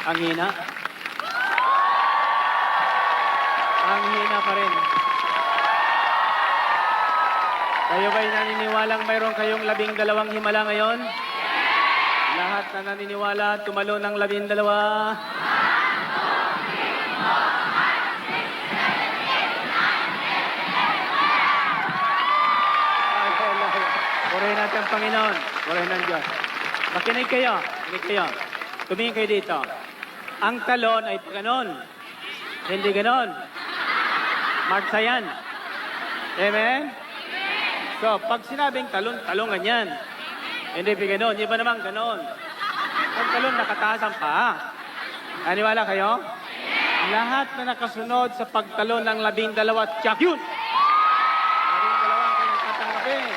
Ang hina. Ang hina pa rin. Kayo ba'y naniniwalang mayroon kayong 12 himala ngayon? Lahat na naniniwala, tumalo ng 12. Purihin natin ang Panginoon. Purihin ng Diyos. Makinig kayo. Makinig kayo. Tumingin kayo dito. Ang talon ay ganon. Hindi ganon. Marksa yan. Amen? So, pag sinabing talon, talongan yan. Hindi pa ganon. Iba naman ganon. Pag talon, nakataas ang paa. Naniwala kayo? Lahat na nakasunod sa pagtalon ng 12, tiyak yun. 12 ang kanyang tatanggapin.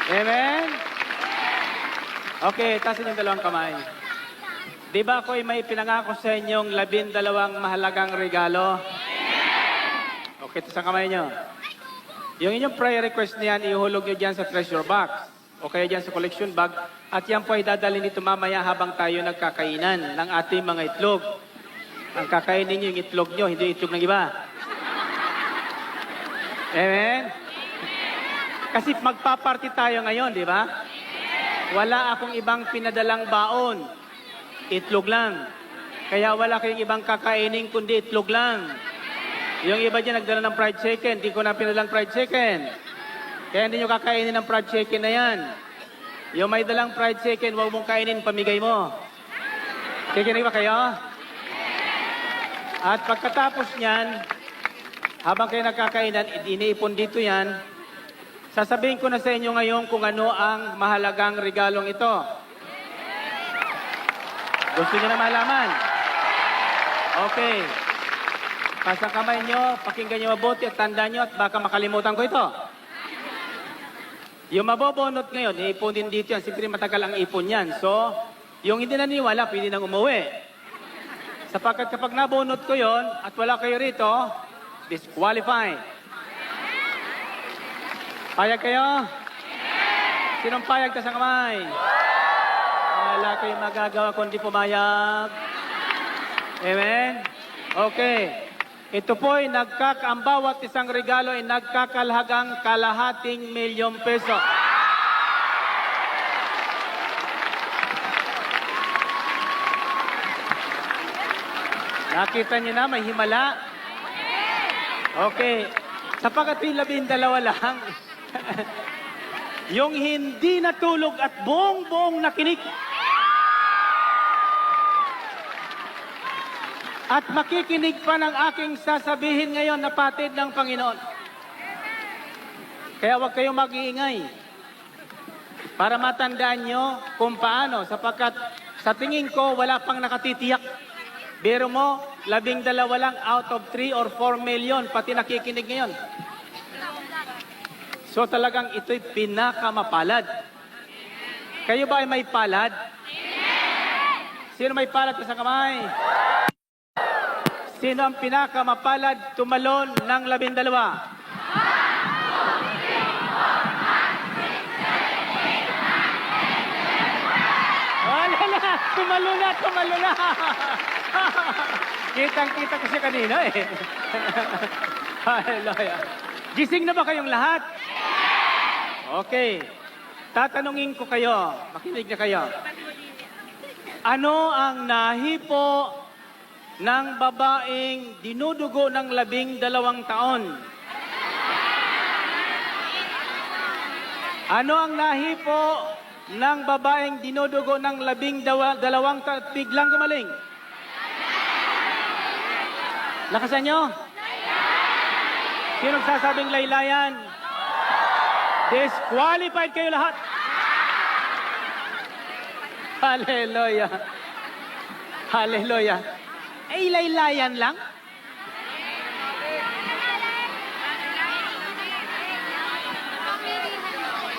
Amen? Okay, tasin yung 2 kamay. Di ba ako'y may pinangako sa inyong 12 mahalagang regalo? Okay, ito sa kamay nyo. Yung inyong prayer request niyan, ihulog nyo dyan sa treasure box. O kaya dyan sa collection bag. At yan po ay dadalhin dito mamaya habang tayo nagkakainan ng ating mga itlog. Ang kakainin nyo yung itlog nyo, hindi itlog ng iba. Amen? Kasi magpaparty tayo ngayon, di ba? Wala akong ibang pinadalang baon. Itlog lang. Kaya wala kayong ibang kakainin kundi itlog lang. Yung iba dyan nagdala ng fried chicken, di ko na pinadalang fried chicken. Kaya hindi nyo kakainin ng fried chicken na yan. Yung may dalang fried chicken, huwag mong kainin, pamigay mo. Kikinig ba kayo? At pagkatapos niyan, habang kayo nagkakainan, iniipon dito yan, sasabihin ko na sa inyo ngayon kung ano ang mahalagang regalong ito. Gusto niyo na malaman? Okay. Pasang kamay nyo, pakinggan nyo mabuti at tandaan nyo at baka makalimutan ko ito. Yung mabobonot ngayon, iipon din dito yan. Siyempre matagal ang ipon yan. So, yung hindi naniwala, pwede nang umuwi. Sapagkat kapag nabonot ko yon at wala kayo rito, disqualified. Payag kayo? Sinong payag ka sa kamay? Wala kayong magagawa kundi pumayag. Amen? Okay. Ito po ay ang bawat isang regalo ay nagkakalhagang ₱250,000. Nakita niyo na, may himala. Okay. Sapagkat yung 12 lang, yung hindi natulog at buong-buong nakinig. At makikinig pa ng aking sasabihin ngayon na patid ng Panginoon. Kaya huwag kayong mag-iingay. Para matandaan nyo kung paano. Sapagkat sa tingin ko, wala pang nakatitiyak. Biro mo, 12 lang out of 3 or 4 million, pati nakikinig ngayon. So talagang ito'y pinakamapalad. Kayo ba ay may palad? Sino may palad sa kamay? Sino ang pinakamapalad tumalon ng 12? Wala na! Tumalo na! Tumalo na! Kitang-kita ko siya kanina eh. Hallelujah. Gising na ba kayong lahat? Okay. Tatanungin ko kayo. Makinig na kayo. Ano ang nahipo ng babaeng dinudugo ng 12 taon? Ano ang nahipo ng babaeng dinudugo ng 12 taon? Biglang gumaling. Lakasan nyo. Sino sasabing laylayan? Disqualified kayo lahat. Hallelujah. Hallelujah. Eh, laylayan lang?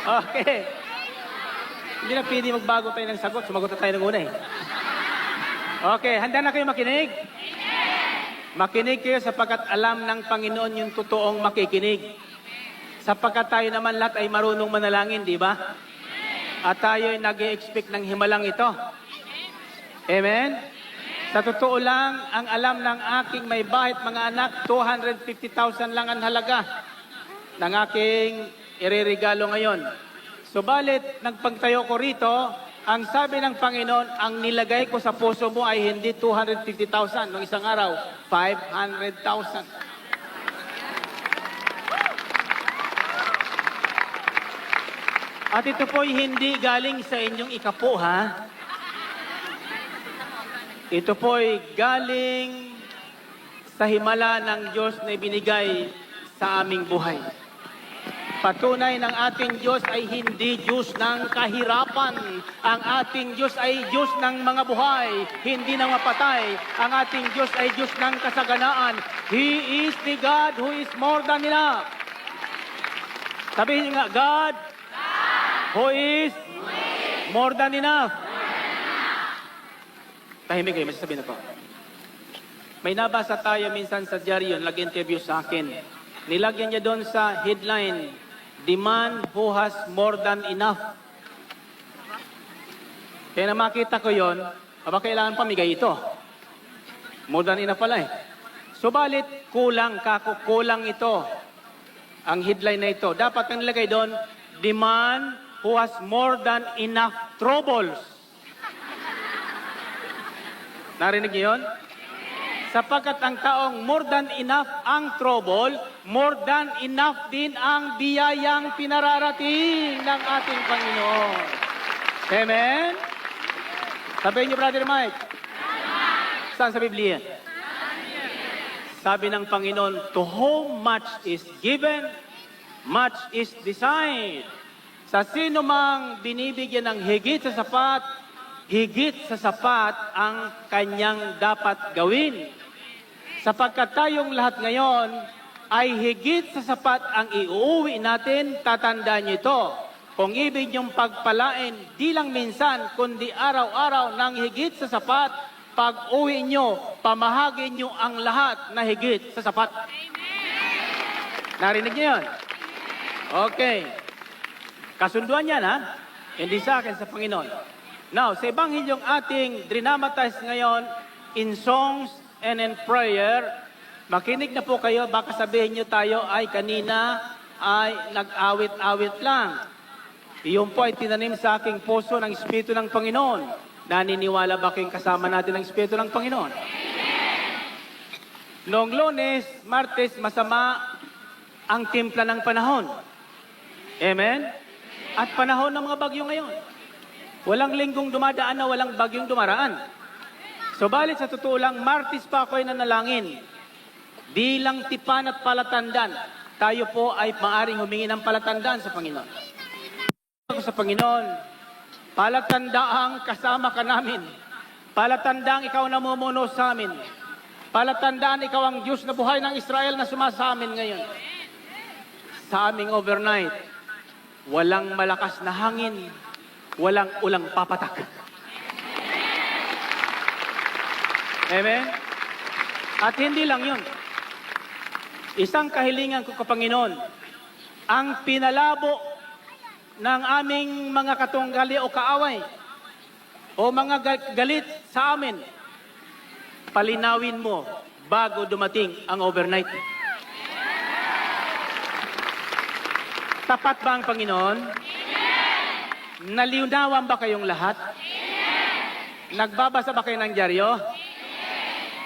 Okay. Hindi na pwede magbago tayo ng sagot. Sumagot na tayo ng una eh. Okay, handa na kayo makinig? Makinig kayo sapagkat alam ng Panginoon yung totoong makikinig. Sapagkat tayo naman lahat ay marunong manalangin, di ba? At tayo ay nag-i-expect ng himalang ito. Amen? Sa totoo lang, ang alam ng aking may bahay at mga anak, 250,000 lang ang halaga ng aking ireregalo ngayon. Subalit, nagpagtayo ko rito, ang sabi ng Panginoon, ang nilagay ko sa puso mo ay hindi 250,000. Noong isang araw, 500,000. At ito po'y hindi galing sa inyong ikapo, ha? Ito po'y galing sa himala ng Diyos na ibinigay sa aming buhay. Patunay ng ating Diyos ay hindi Diyos ng kahirapan. Ang ating Diyos ay Diyos ng mga buhay, hindi ng mapatay. Ang ating Diyos ay Diyos ng kasaganaan. He is the God who is more than enough. Sabihin niyo nga, God who is more than enough. Tahimik kayo, masasabihin ako. May nabasa tayo minsan sa dyaryo, nag-interview sa akin. Nilagyan niya doon sa headline, the man who has more than enough. Kaya na makita ko yon, aba kailangan pamigay ito. More than enough pala eh. Subalit, kulang ito. Ang headline na ito. Dapat ang nilagay doon, the man who has more than enough troubles. Narinig niyo yun? Sapagkat ang taong more than enough ang trouble, more than enough din ang biyayang pinararating ng ating Panginoon. Amen? Sabihin niyo, Brother Mike. Saan sa Biblia? Sabi ng Panginoon, to whom much is given, much is desired. Sa sino mang binibigyan ng higit sa sapat ang kanyang dapat gawin. Sapagkat tayong lahat ngayon ay higit sa sapat ang iuwi natin, tatandaan niyo ito. Kung ibig niyong pagpalain, di lang minsan, kundi araw-araw ng higit sa sapat, pag uwi niyo, pamahagi niyo ang lahat na higit sa sapat. Narinig niyo yun? Okay. Kasunduan yan, ha? Hindi sa akin, sa Panginoon. Now, sa Ebanghilyong ating drinamatize ngayon, in songs and in prayer, makinig na po kayo, baka sabihin nyo tayo ay kanina ay nag-awit-awit lang. Iyon po ay tinanim sa aking puso ng Espiritu ng Panginoon. Naniniwala ba kayong kasama natin ng Espiritu ng Panginoon? Noong Lunes, Martes, masama ang timpla ng panahon. Amen? At panahon ng mga bagyo ngayon. Walang linggong dumadaan na walang bagyong dumaraan. Subalit sa totoo lang, Martes pa ako ay nanalangin. Bilang tipan at palatandaan, tayo po ay maaring humingi ng palatandaan sa Panginoon. Ako sa Panginoon, palatandaang kasama ka namin. Palatandaan ikaw namumuno sa amin. Palatandaan ikaw ang Diyos na buhay ng Israel na sumasa amin ngayon. Sa aming overnight, walang malakas na hangin, walang ulang papatak. Amen? At hindi lang yun. Isang kahilingan ko, Panginoon, ang pinalabo ng aming mga katunggali o kaaway o mga galit sa amin, palinawin mo bago dumating ang overnight. Tapat ba ang Panginoon? Naliunawan ba kayong lahat? Nagbabasa ba kayo ng dyaryo?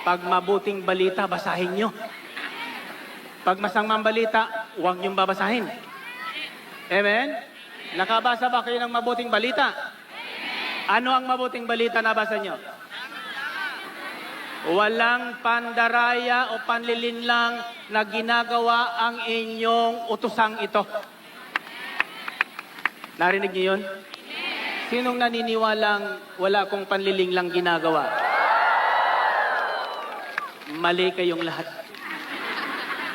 Pag mabuting balita, basahin nyo. Pag masamang balita, huwag nyong babasahin. Amen? Nakabasa ba kayo ng mabuting balita? Ano ang mabuting balita na basa nyo? Walang pandaraya o panlilinlang na ginagawa ang inyong utusang ito. Narinig niyo yun? Sinong naniniwalang wala akong panlilinglang ginagawa? Mali kayong lahat.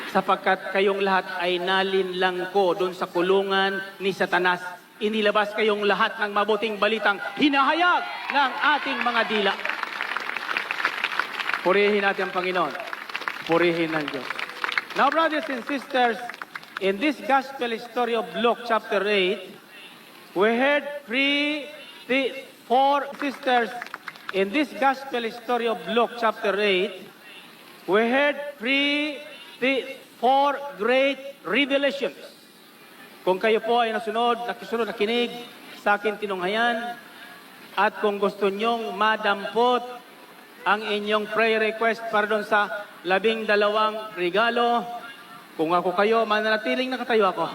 Sapagkat kayong lahat ay nalinlang ko doon sa kulungan ni Satanas. Inilabas kayong lahat ng mabuting balitang hinahayag ng ating mga dila. Purihin natin ang Panginoon. Purihin ng Diyos. Now, brothers and sisters, in this gospel story of Luke chapter 8, we heard four sisters In this gospel story of Luke chapter 8, we heard four great revelations. Kung kayo po ay nakisunod, nakinig sa akin tinunghayan, at kung gusto nyong madampot ang inyong prayer request para doon sa 12 regalo, kung ako kayo, mananatiling nakatayo ako.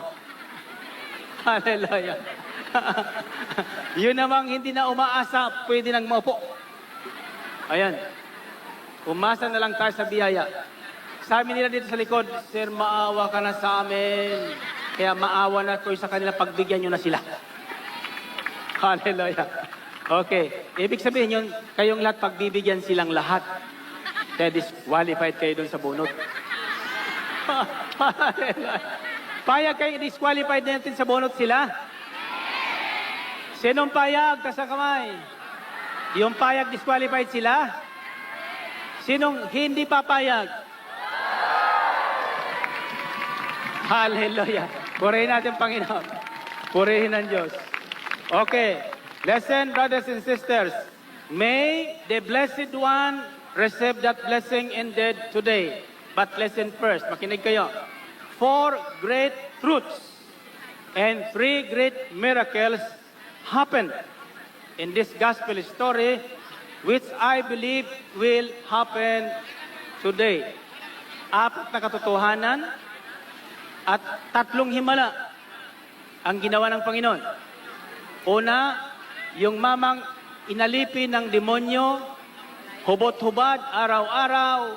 Hallelujah. Yun namang hindi na umaasa, pwede nang maupo. Ayan. Umasa na lang tayo sa biyaya. Sabi nila dito sa likod, Sir, maawa ka na sa amin. Kaya maawa na ko sa kanila, pagbigyan nyo na sila. Hallelujah. Okay. Ibig sabihin yun, kayong lahat, pagbibigyan silang lahat. Kaya disqualified kayo doon sa bunot. Payag kayo, disqualified natin sa bunot sila. Sinong payag? Taas ang kamay. Yung payag, disqualified sila. Sinong hindi papayag? Hallelujah. Purihin natin, Panginoon. Purihin ng Diyos. Okay. Listen, brothers and sisters. May the Blessed One receive that blessing indeed today. But listen first. Makinig kayo. 4 great truths and 3 great miracles happened in this gospel story, which I believe will happen today. 4 na katotohanan at 3 himala ang ginawa ng Panginoon. Una, yung mamang inalipin ng demonyo, hubot-hubad, araw-araw,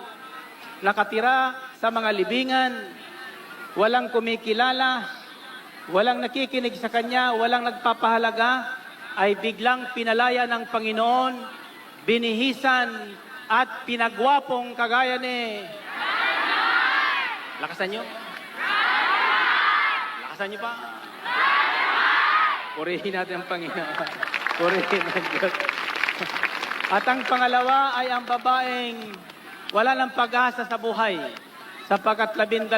nakatira sa mga libingan, walang kumikilala, walang nakikinig sa kanya, walang nagpapahalaga, ay biglang pinalaya ng Panginoon, binihisan at pinagwapong kagaya ni... Lakasan nyo. Lakasan nyo pa. Purihin natin ang Panginoon. Purihin ang Diyos. At ang pangalawa ay ang babaeng wala ng pag-asa sa buhay, sapagkat 12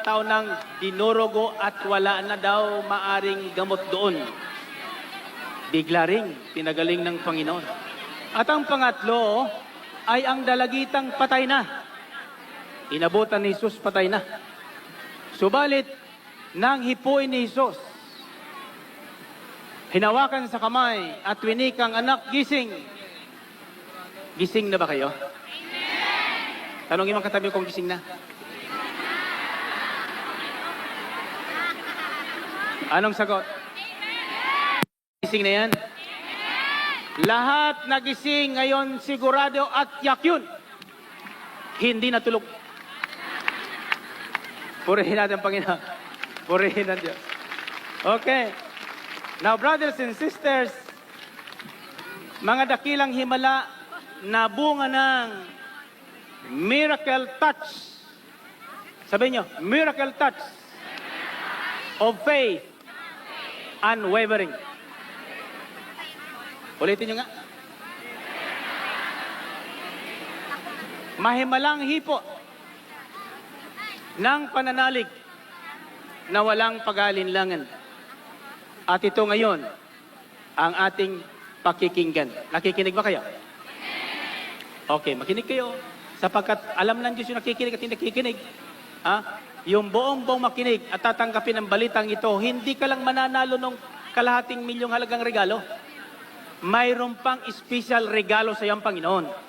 taon nang dinurugo at wala na daw maaring gamot doon. Bigla ring pinagaling ng Panginoon. At ang pangatlo ay ang dalagitang patay na. Inabutan ni Jesus, patay na. Subalit, nang hipuin ni Jesus, hinawakan sa kamay at winikang, anak, gising. Gising na ba kayo? Tanongin mo katabi kung gising na. Anong sagot? Gising na yan? Lahat nagising ngayon sigurado at yak yun. Hindi natulog. Purihin natin, Panginoon. Purihin ng Diyos. Okay. Now, brothers and sisters, mga dakilang himala na bunga ng miracle touch. Sabihin nyo, miracle touch of faith, unwavering. Ulitin nyo nga. Mahimalang hipo ng pananalig na walang pag-alinlangan. At ito ngayon, ang ating pakikinggan. Nakikinig ba kayo? Okay, makinig kayo. Sapagkat alam ng Diyos yung nakikinig at hindi nakikinig. Yung buong makinig at tatanggapin ang balitang ito, hindi ka lang mananalo ng kalahating milyong halagang regalo. Mayroon pang special regalo sa iyong Panginoon.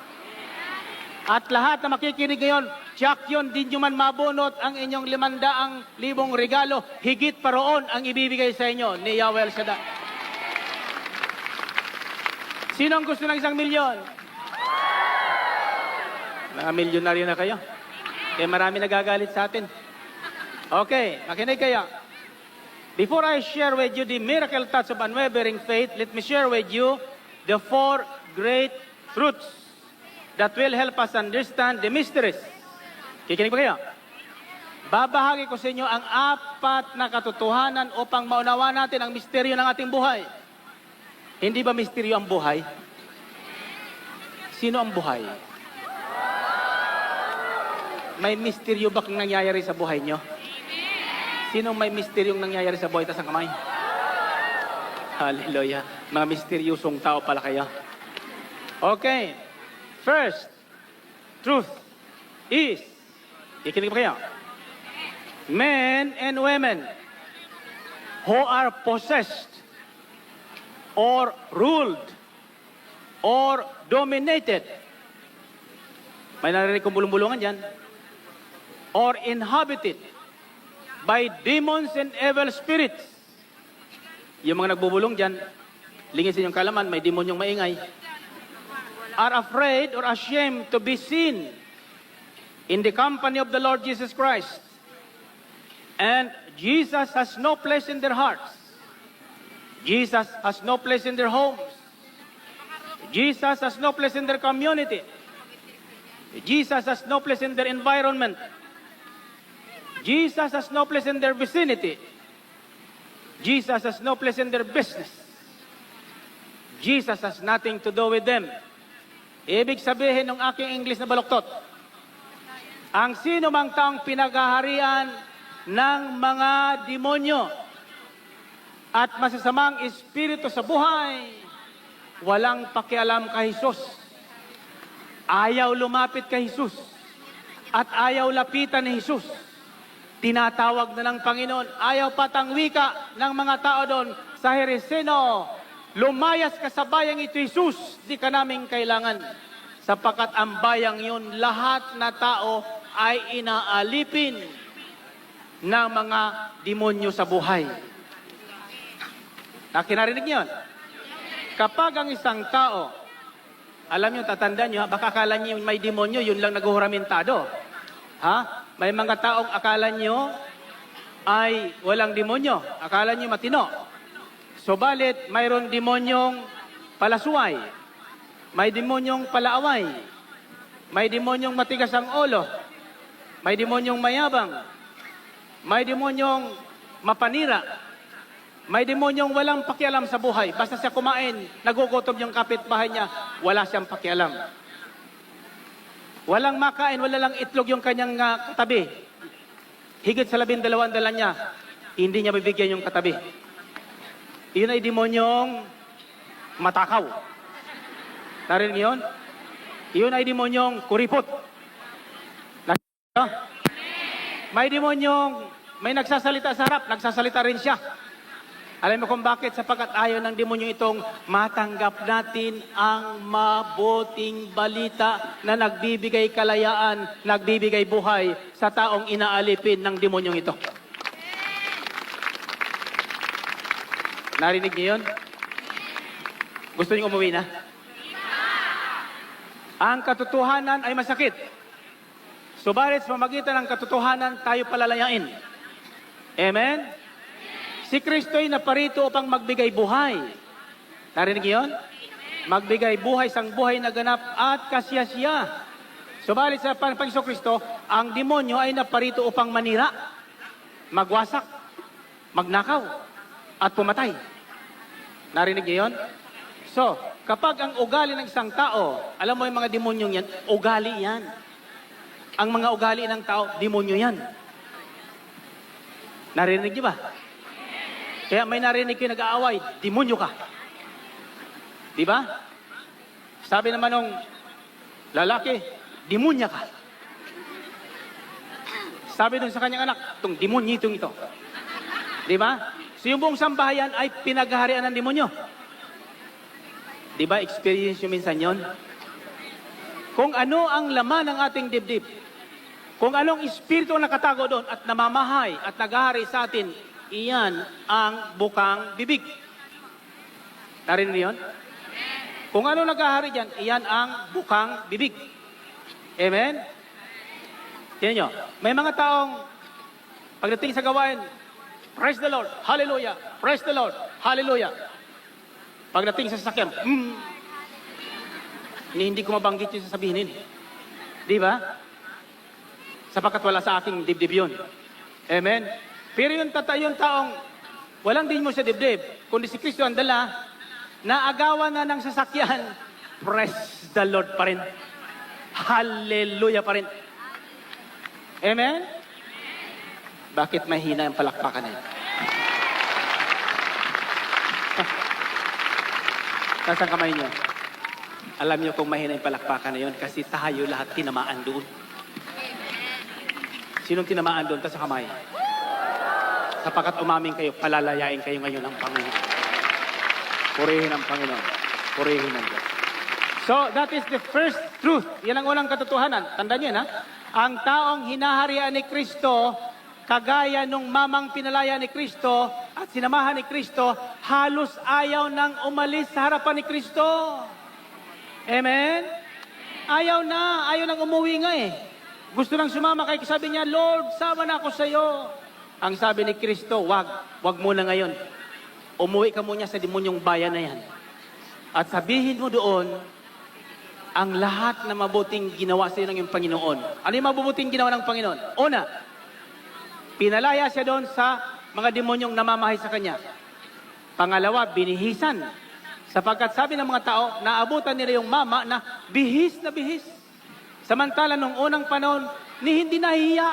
At lahat na makikinig ngayon, tiyak yun, din nyo man mabunot ang inyong 500,000 regalo, higit pa roon ang ibibigay sa inyo ni Yahweh El Shaddai. Sino ang gusto ng 1 milyon? Mga milyonaryo na kayo. Kaya marami nagagalit sa atin. Okay, makinig kayo. Before I share with you the miracle touch of unwavering faith, let me share with you the 4 great truths that will help us understand the mysteries. Kikinig ba kayo? Babahagi ko sa inyo ang 4 na katotohanan upang maunawa natin ang misteryo ng ating buhay. Hindi ba misteryo ang buhay? Sino ang buhay? May misteryo ba kung nangyayari sa buhay nyo? Sino may misteryong nangyayari sa buhay? Tas ang kamay. Hallelujah. Mga misteryosong tao pala kayo. Okay. First, truth is, ikinig pa kayo, men and women who are possessed or ruled or dominated, may narinig kong bulong-bulungan dyan, or inhabited by demons and evil spirits. Yung mga nagbubulong dyan, lingisin yung kalaman, may demonyong maingay, are afraid or ashamed to be seen in the company of the Lord Jesus Christ. And Jesus has no place in their hearts. Jesus has no place in their homes. Jesus has no place in their community. Jesus has no place in their environment. Jesus has no place in their vicinity. Jesus has no place in their business. Jesus has nothing to do with them. Ibig sabihin ng aking English na baluktot, ang sino mang taong pinaghaharian ng mga demonyo at masasamang espiritu sa buhay, walang pakialam kay Jesus. Ayaw lumapit kay Jesus at ayaw lapitan ni Jesus. Tinatawag na ng Panginoon, ayaw patang wika ng mga tao doon sa Heresino, lumayas ka sa bayang ito, Jesus, di ka namin kailangan. Sapagkat ang bayang yun, lahat na tao ay inaalipin ng mga demonyo sa buhay. Nakinarinig niyo yun? Kapag ang isang tao, alam niyo, tatandaan niyo, baka akala niyo may demonyo, yun lang naguhuramentado. Ha? May mga taong akala niyo ay walang demonyo. Akala niyo matino. Subalit, mayroon demonyong palasuway. May demonyong palaaway. May demonyong matigas ang ulo. May demonyong mayabang. May demonyong mapanira. May demonyong walang pakialam sa buhay. Basta siya kumain, nagugutom yung kapitbahay niya, wala siyang pakialam. Walang makain, wala lang itlog yung kanyang katabi. Higit sa 12 dala niya, hindi niya bibigyan yung katabi. Iyon ay demonyong matakaw. Narinig yun? Iyon ay demonyong kuripot. May demonyong may nagsasalita sa harap, nagsasalita rin siya. Alam mo kung bakit? Sapagkat ayaw ng demonyo itong matanggap natin ang mabuting balita na nagbibigay kalayaan, nagbibigay buhay sa taong inaalipin ng demonyong ito. Narinig niyo yun? Gusto niyo umuwi na? Ang katotohanan ay masakit. Subalit sa pamamagitan ng katotohanan, tayo palalayain. Amen? Si Kristo ay naparito upang magbigay buhay. Narinig niyo yun? Magbigay buhay, sang buhay na ganap at kasiyasiya. Subalit sa Panginoong Kristo, ang demonyo ay naparito upang manira, magwasak, magnakaw, at pumatay. Narinig niyo yun? So, kapag ang ugali ng isang tao, alam mo yung mga demonyong yan, ugali yan. Ang mga ugali ng tao, demonyo yan. Narinig niyo ba? Kaya may narinig kayo nag-aaway, demonyo ka. Di ba? Sabi naman ng lalaki, demonya ka. Sabi dun sa kanyang anak, itong demonyo itong ito. Di ba? So yung buong sambahayan ay pinaghaharian ng demonyo. Di ba? Experience nyo minsan yon? Kung ano ang laman ng ating dibdib, kung anong espiritu ang nakatago doon at namamahay at naghahari sa atin, iyan ang bukang bibig. Narinig niyo yun? Kung ano naghahari dyan, iyan ang bukang bibig. Amen? Tingnan nyo, may mga taong pagdating sa gawain, praise the Lord, hallelujah, praise the Lord, hallelujah. Pagdating sa sasakyan, hindi ko mabanggit yung sasabihin. Di ba? Sapagkat wala sa aking dibdib yun. Amen? Pero yung taong walang din mo sa dibdib, kundi si Kristo ang dala, naagawan na ng sasakyan, praise the Lord pa rin. Hallelujah pa rin. Amen? Bakit mahina ang palakpakan na yun? Nasaan kamay niyo? Alam niyo kung mahina yung palakpakan na yun kasi tayo lahat tinamaan doon. Sinong tinamaan doon? Ta sa kamay. Sapagkat umamin kayo, palalayain kayo ngayon ng Panginoon. Purihin ang Panginoon. Purihin ang Diyos. So, that is the first truth. Yan ang unang katotohanan. Tandaan niyo, ha? Ang taong hinaharian ni Kristo, kagaya nung mamang pinalaya ni Kristo at sinamahan ni Kristo, halos ayaw nang umalis sa harapan ni Kristo. Amen? Ayaw nang umuwi nga eh. Gusto nang sumama kay sabi niya, Lord, sama na ako sa iyo. Ang sabi ni Kristo, wag muna ngayon. Umuwi ka muna sa demonyong bayan na yan. At sabihin mo doon, ang lahat na mabuting ginawa sa iyo ng iyong Panginoon. Ano yung mabubuting ginawa ng Panginoon? Una, pinalaya siya doon sa mga demonyong namamahay sa kanya. Pangalawa, binihisan. Sapagkat sabi ng mga tao, naabutan nila yung mama na bihis na bihis. Samantala nung unang panahon, hindi nahihiya.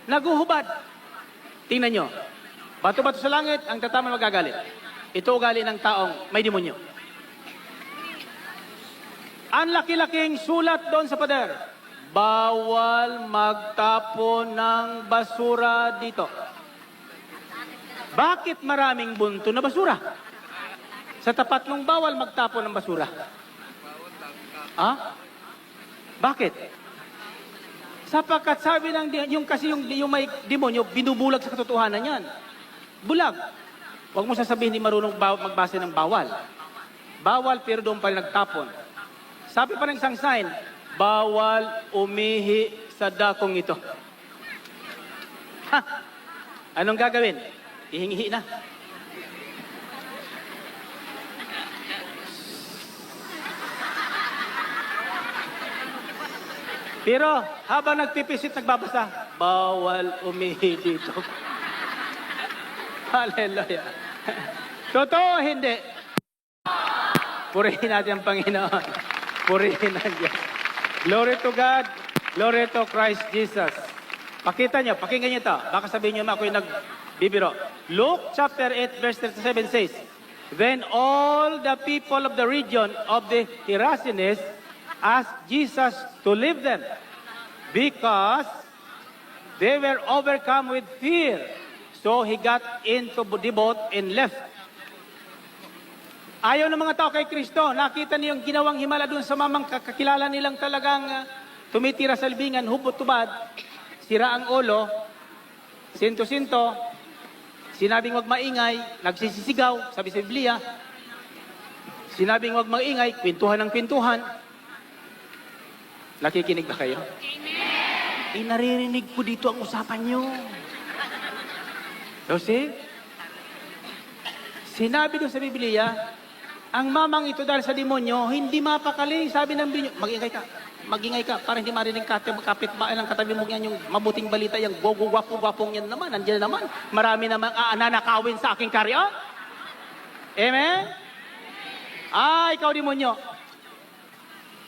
Naguhubad. Tingnan nyo. Bato-bato sa langit, ang tatama magagalit. Ito ugali ng taong may demonyo. Ang laki-laking sulat doon sa pader. Bawal magtapon ng basura dito. Bakit maraming bunto na basura? Sa tapat ng bawal magtapon ng basura. Bakit? Sapagkat sabi ng yung may demonyo, binubulag sa katotohanan yan. Bulag. Huwag mo sasabihin hindi marunong magbase ng bawal. Bawal pero doon pa rin nagtapon. Sabi pa ng isang sign, bawal umihi sa dakong ito. Anong gagawin? Ihingi na. Pero habang nagpipisit, nagbabasa, bawal umihi dito. Hallelujah. Totoo, hindi. Purihin natin ang Panginoon. Purihin ang Diyos. Glory to God. Glory to Christ Jesus. Pakita nyo, pakinggan nyo ito. Baka sabihin nyo, ako yung nagbibiro. Luke chapter 8 verse 37 says, Then all the people of the region of the Gerasenes asked Jesus to leave them because they were overcome with fear. So he got into the boat and left. Ayaw ng mga tao kay Kristo. Nakita niyo yung ginawang himala doon sa mamang kakilala nilang talagang tumitira sa libingan, hubot-tubad, sira ang ulo, sinto-sinto, sinabing wag maingay, nagsisisigaw, sabi sa Biblia. Sinabing wag maingay, kwentuhan ng kwentuhan. Nakikinig ba kayo? Amen! Naririnig ko dito ang usapan nyo. So see? Sinabi doon sa Biblia, ang mamang ito dahil sa demonyo, hindi mapakali. Sabi ng Biblia, magingay ka, para hindi marinig kapit ba ng katabi mo yan, yung mabuting balita, yung gwapo-gwapong yan naman, nandiyan naman. Marami namang nanakawin sa aking karya. Amen? Ikaw demonyo.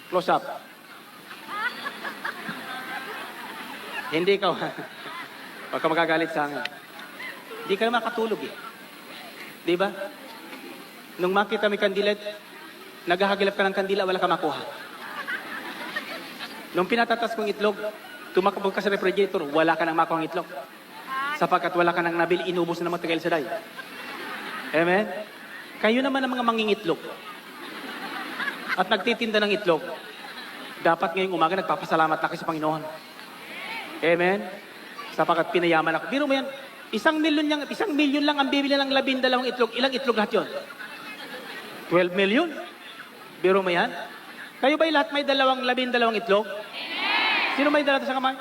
Close up. Hindi ka. Huwag ka magagalit sa akin. Hindi ka naman makatulog eh. Di ba? Nung makita may kandilet, naghahagilap ka ng kandila, wala ka makuha. Nung pinatatas kong itlog, tumakabog ka sa refrigerator, wala ka nang makuha ng itlog. Sapagkat wala ka nang nabili, inubos na matagal sa day. Amen? Kayo naman ang mga mangingitlog. At nagtitinda ng itlog, dapat ngayong umaga nagpapasalamat na kayo sa Panginoon. Amen? Sapagkat pinayaman ako. Biro mo yan, 1 milyon lang ang bibili ng 12 itlog. Ilang itlog lahat yun? 12 million? Biro mo yan? Kayo ba'y lahat may 12 itlog? Sino may dala sa kamay?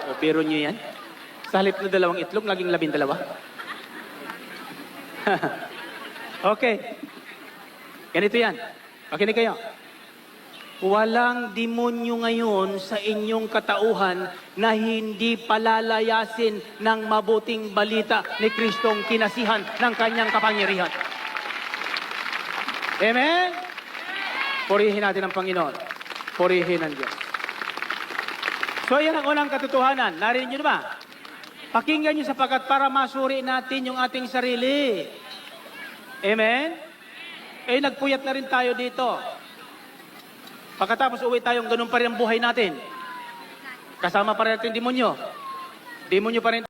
O, biro nyo yan? Sa halip na 2 itlog, naging 12? Okay. Ganito yan. Pakinig kayo. Walang demonyo ngayon sa inyong katauhan na hindi palalayasin ng mabuting balita ni Kristong kinasihan ng kanyang kapangyarihan. Amen? Purihin natin ang Panginoon. Purihin ang Diyos. So yan ang unang katotohanan. Narinig nyo ba? Pakinggan nyo sapagkat para masuri natin yung ating sarili. Amen? Eh, nagpuyat na rin tayo dito. Pagkatapos uwi tayong ganun pa rin ang buhay natin. Kasama pa rin natin demonyo. Demonyo pa rin